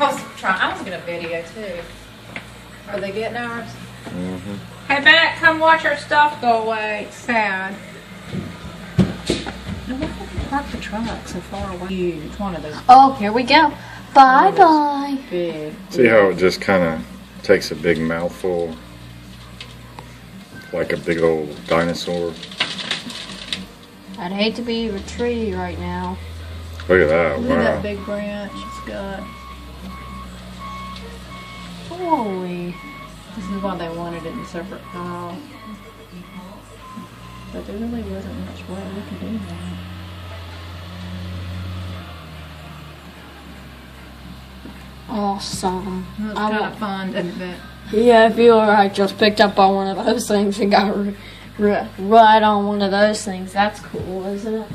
I was gonna video too. Are they getting ours? Mm-hmm. Hey, Matt, come watch our stuff go away. It's sad. No, why did they park the truck so far away? Huge. One of those Oh, here we go. Bye-bye. big. See how it just kind of takes a big mouthful, like a big old dinosaur. I'd hate to be a tree right now. Look at that! Look at that Wow. big branch it's got. Holy. This is why they wanted it in separate piles. But there really wasn't much way we could do that. Awesome. It's I kind want- of fun, isn't it? Yeah, I feel like I just picked up on one of those things and got right on one of those things. That's cool, isn't it?